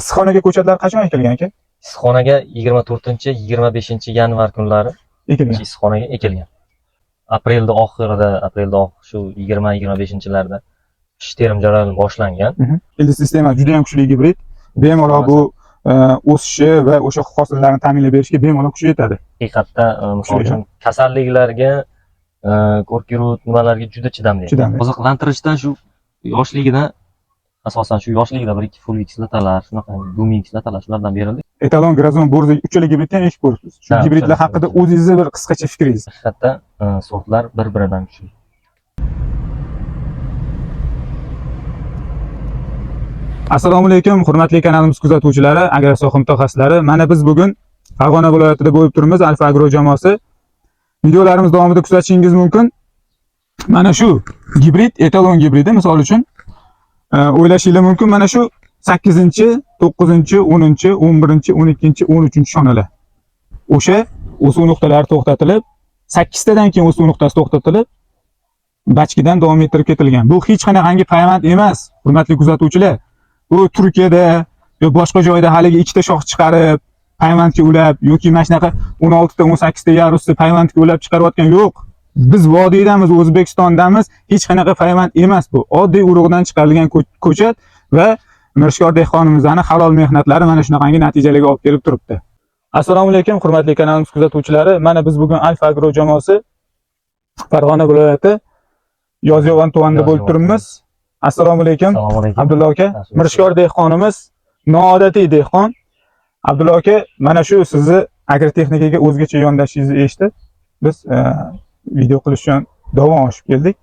Issiqxonaga ko'chatlar qachon ekilgan aka? Issiqxonaga 24-25 yanvar kunlari Ekilgan. issiqxonaga ekilgan. Aprelda oxirida, shu 20-25-larda qish terim jarayoni boshlangan. Ildiz sistema juda ham kuchli gibrid. Bemalol bu o'sishi va o'sha hosillarni ta'minlab berishga bemalol kuchi yetadi. Haqiqatda misol uchun kasalliklarga, ko'rkirut nimalarga juda chidamli. Oziqlantirishdan shu yoshligidan asosan shu yoshligida 1-2 folli kislotalar, shunaqa gummin kislotalar shulardan berildi. Etalon, Grazon, Borza uchala gibridni ham ekib ko'ribsiz. Shu gibridlar haqida o'zingizni bir qisqacha fikringiz. Haqiqatda sortlar bir-biridan kuchli. Assalomu alaykum, hurmatli kanalimiz kuzatuvchilari, agrosoha mutaxassislari. Mana biz bugun Farg'ona viloyatida bo'lib turibmiz, Alfa Agro jamoasi. Videolarimiz davomida kuzatishingiz mumkin. Mana shu gibrid, etalon gibridi misol uchun o'ylashingiz mumkin. Mana shu 8-chi, 9-chi, 10-chi, 11-chi, 12-chi, 13-chi shonalar. O'sha o'suv nuqtalari to'xtatilib, 8 tadan keyin o'suv nuqtasi to'xtatilib, bachkidan davom ettirib ketilgan. Bu hech qanaqangi payvand emas, hurmatli kuzatuvchilar. Bu Turkiyada yoki boshqa joyda haliga ikkita shox chiqarib, payvandga ulab yoki mana shunaqa 16 ta, 18 ta yarusni payvandga ulab chiqarayotgan yo'q. Biz vodiydamiz, O'zbekistondamiz, hech qanaqa payvand emas bu. Oddiy urug'dan chiqarilgan ko'chat va Mirishkor dehqonimizning halol mehnatlari mana shunaqangi natijalarga olib kelib turibdi. Assalomu alaykum, hurmatli kanalimiz kuzatuvchilari. Mana biz bugun Alfa Agro jamoasi Farg'ona viloyati Yozyovon tumanida bo'lib turibmiz. Assalomu alaykum. Abdulla aka, Mirishkor dehqonimiz, noodatiy dehqon. Abdulla aka, mana shu sizni agrotexnikaga o'zgacha yondashishingizni eshitib, biz video qilish uchun davom oshib keldik.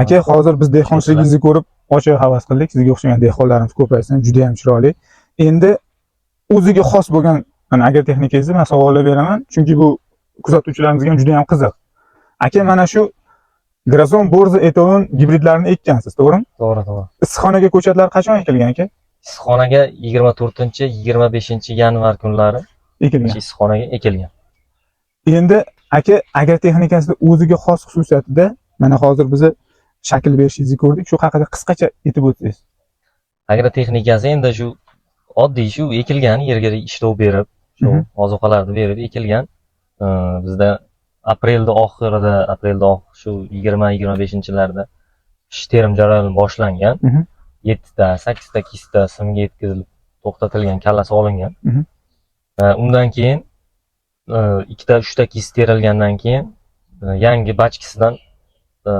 Aka, hozir biz dehqonchiligingizni ko'rib, ochiq havas qildik. Sizga o'xshagan dehqonlarimiz ko'paysin, juda ham chiroyli. Endi o'ziga xos bo'lgan mana agrotexnikangizni men savollar beraman, chunki bu kuzatuvchilarimizga ham juda ham qiziq. Aka, mana shu Grazon, Borza, etalon gibridlarini ekkansiz, to'g'rimi? To'g'ri. Issiqxonaga ko'chatlar qachon ekilgan aka? Issiqxonaga 24-25 yanvar kunlari Ekilgan. issiqxonaga ekilgan. Endi aka, agrotexnikasida o'ziga xos xususiyatida mana hozir bizni shakl berishingizni ko'rdik. Shu haqida qisqacha aytib o'tsangiz. Agrotexnikasi endi shu oddiy shu ekilgan yerga ishlov berib, shu ozuqalarni berib ekilgan. Bizda aprelda oxirida, shu 20-25-larda qish terim jarayoni boshlangan. 7 ta, 8 ta kista simga yetkazilib to'xtatilgan, kallasi olingan. Undan keyin 2 ta, 3 ta kis terilgandan keyin yangi bachkisidan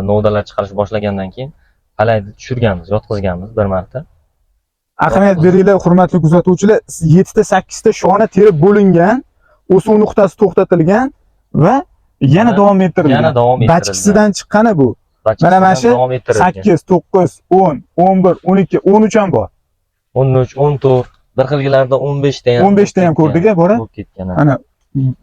novdalar chiqarish boshlagandan keyin palayni tushirganmiz, yotqizganmiz bir marta. Ahamiyat beringlar, hurmatli kuzatuvchilar, 7 ta, 8 ta shona terib bo'lingan, o'suv nuqtasi to'xtatilgan va yana davom ettirilgan. Bachkisidan chiqqani bu. Mana shu 8, 9, 10, 11, 12, 13 ham bor. 13, 14, bir xilgilarda 15 ta ham. 15 ta ham ko'rdik-a, bora. Ana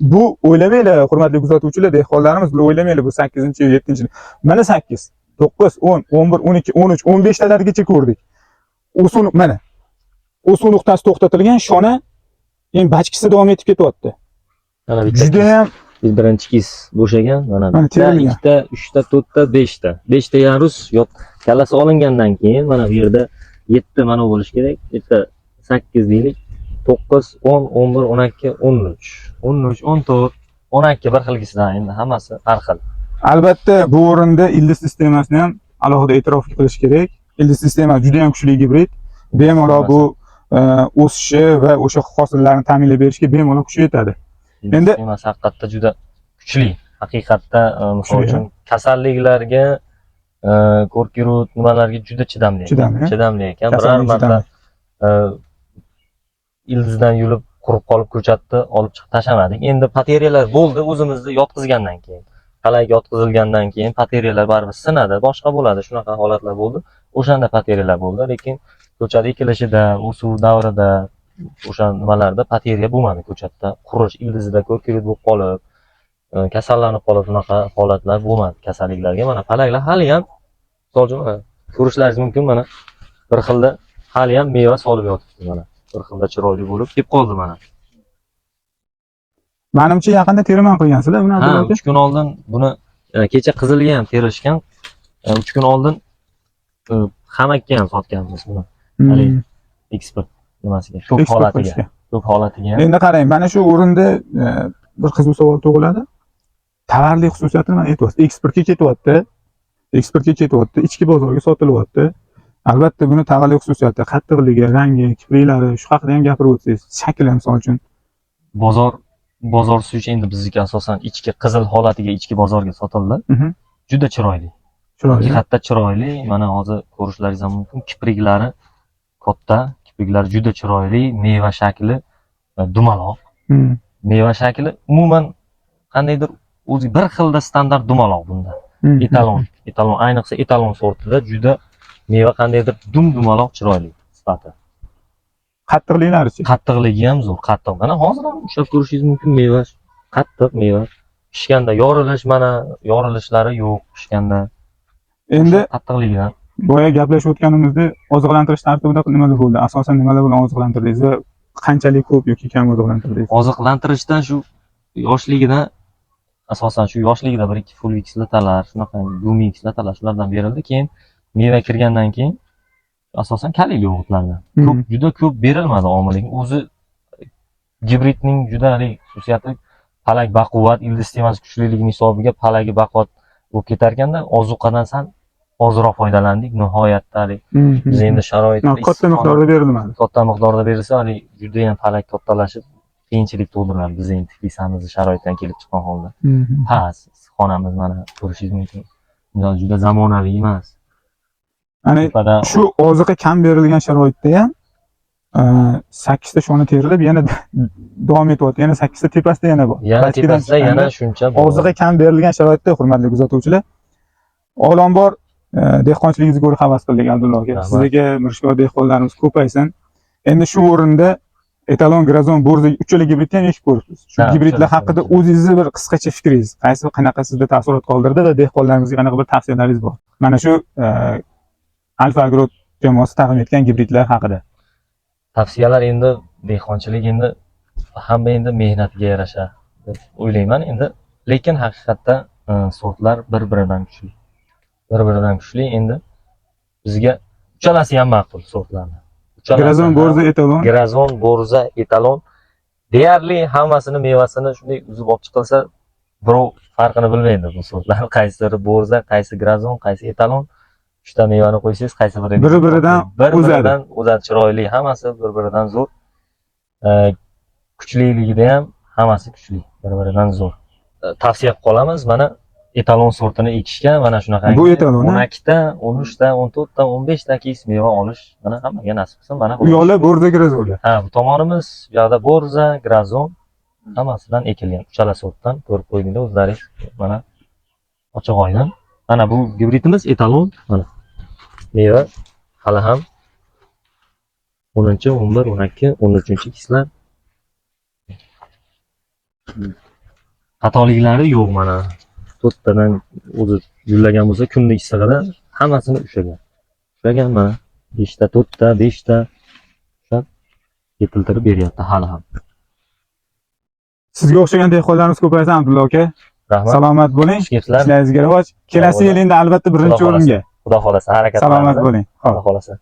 bu o'ylamanglar, hurmatli kuzatuvchilar, dehqonlarimiz, bu o'ylamanglar, bu 8-chi, 7-chi. Mana 8, 9, 10, 11, 12, 13, 15 talargacha ko'rdik. O'suv mana o'suv nuqtasi to'xtatilgan shona, endi bachkisi davom etib ketyapti. Juda ham birinchi kis bo'shagan, mana 2 ta, 3 ta, 4 ta, 5 ta. 5 ta yarus kallasi olingandan keyin mana bu yerda 7 mana bo'lish kerak. 8 deylik. 9, 10, 11, 12, 13, 14, 12 bir xilgisidan, endi hammasi har xil. Albatta, bu o'rinda ildiz sistemasini ham alohida e'tirof qilish kerak. Ildiz sistema juda ham kuchli gibrid. Bemalol bu o'sishi va o'sha hosillarni ta'minlab berishga bemalol kuchi yetadi. Endi haqiqatda juda kuchli. Haqiqatda misol uchun kasalliklarga, ko'rkirut nimalarga juda chidamli. Chidamli ekan. Biror marta ildizdan yulib qurib qolib ko'chatni olib chiqib tashlamadik. Endi pateriyalar bo'ldi, o'zimizni yotqizgandan keyin. Qalayga yotqizilgandan keyin pateriyalar baribir sinadi, boshqa bo'ladi, shunaqa holatlar bo'ldi. O'shanda pateriyalar bo'ldi, lekin ko'chat ekilishida, o'suv davrida o'sha nimalarda pateriya bo'lmadi ko'chatda. Qurish ildizida ko'rkirut bo'lib qolib, kasallanib qolib, shunaqa holatlar bo'lmadi kasalliklarga. Mana palaklar hali ham misol ko'rishlaringiz mumkin, mana bir xilda hali ham meva solib yotibdi mana. Bir xilda chiroyli bo'lib kelib qoldi mana. Menimcha yaqinda teriman qilgansizlar buni Abdulla aka. 3 kun oldin buni kecha qizilga ham terishgan. 3 kun oldin xamakka ham sotganmiz buni. Hali eksport. nimasiga, ko'p eksport holatiga, qilishga. ko'p holatiga. Endi qarang, mana shu o'rinda bir qiziq savol tug'iladi. Tovarli xususiyatini mana aytyapsiz. Eksportga ketyapti. Eksportga ketyapti, ichki bozorga sotilyapti. Albatta buni tovarli xususiyati, qattiqligi, rangi, kipriklari, shu haqida ham gapirib o'tsangiz, shakli misol uchun. Bozor suvi endi bizniki asosan ichki qizil holatiga ichki bozorga sotildi. Juda chiroyli. Chiroyli. Jihatda chiroyli. Mana hozir ko'rishlaringiz ham mumkin. Kipriklari katta, kipriklari juda chiroyli, meva shakli dumaloq. Meva shakli umuman qandaydir o'zi bir xilda standart dumaloq bunda. Etalon, ayniqsa etalon sortida juda meva qandaydir dumaloq chiroyli sifati. Qattiqliklari-chi? Qattiqligi ham zo'r, qattiq. Mana hozir ham ushlab ko'rishingiz mumkin, meva qattiq meva. Pishganda yorilishlari yo'q pishganda. Endi qattiqligidan. boya gaplashib o'tganimizda oziqlantirish tartibida nimalar bo'ldi? Asosan nimalar bilan oziqlantirdingiz va qanchalik ko'p yoki kam oziqlantirdingiz? Oziqlantirishdan shu yoshligidan asosan shu yoshligida bir ikki fulvi kislotalar, shunaqa gumi kislotalar shulardan berildi. Keyin meva kirgandan keyin asosan kaliyli o'g'itlardan juda ko'p berilmadi omilining. O'zi gibridning juda xususiyati palak baquvvat, ildiz sistemasi kuchliligining hisobiga palagi baquvvat bo'lib ketar ekanda, ozuqadan sal ozroq foydalandik. Nihoyatda biz endi sharoitda katta miqdorda berilmadi. Katta miqdorda berilsa, juda ham palak kattalashib qiyinchilik tug'diradi biz endi Tiflisimizni sharoitdan kelib chiqqan holda. Past xonamiz mana ko'rishingiz mumkin. Juda zamonaviy emas. Ya'ni shu oziqa kam berilgan sharoitda ham 8 ta shona terilib yana davom etyapti. Yana 8 ta tepasida yana bor. Yana tepasida yana shuncha bor. Oziqa kam berilgan sharoitda, hurmatli kuzatuvchilar, avvalambor dehqonchiligingizga ko'ra havas qildik Abdulla aka. Sizga mirishkor dehqonlarimiz ko'paysin. Endi shu o'rinda etalon, grazon, borza uchala gibridni ham eshitib ko'ribsiz. Shu gibridlar haqida o'zingizni bir qisqacha fikringiz, qanaqa sizda taassurot qoldirdi va dehqonlarimizga qanaqa bir tavsiyalaringiz bor? Mana shu Alfa Agro jamoasi taqdim etgan gibridlar haqida. Tavsiyalar endi dehqonchilik endi hamma endi mehnatiga yarasha deb o'ylayman endi, lekin haqiqatda sortlar bir-biridan kuchli. Bir-biridan kuchli endi bizga uchalasi ham ma'qul sortlarni. Grazon, borza, etalon. Grazon, borza, etalon deyarli hammasini mevasini shunday uzib olib chiqilsa, birov farqini bilmaydi bu sortlar. Qaysi borza, qaysi grazon, qaysi etalon. 3 ta mevani qo'ysangiz, qaysi biri bir-biridan o'zadi, chiroyli, hammasi bir-biridan zo'r. Kuchliligida ham hammasi kuchli, bir-biridan zo'r. Tavsiya qilib qolamiz, mana etalon sortini ekishga, mana shunaqa. Bu etalon 12 ta, 13 ta, 14 ta, 15 ta kis meva olish, mana hammaga nasib qilsin. Mana bu yo'llar borza, grazon. Ha, bu tomonimiz bu yoqda borza, grazon hammasidan ekilgan. Uchala sortdan ko'rib qo'ydinglar o'zlaringiz. Mana ochiq oydin. Mana bu gibridimiz etalon, mana. Meva hali ham 10, 11, 12, 13-kislar. Xatoliklari yo'q mana. 4 tadan o'zi yullagan bo'lsa, kunning issig'ida hammasini ushlagan. Ushlagan mana 5 ta, 4 ta, 5 ta ushlab yetiltirib beryapti hali ham. Sizga o'xshagan dehqonlarimiz ko'paysin Abdulla aka. Rahmat. Salomat bo'ling. Ishlaringizga rivoj. Kelasi yil endi albatta birinchi o'ringa. Xudo xolasa harakat qilamiz. Salomat bo'ling. Xudo xolasa.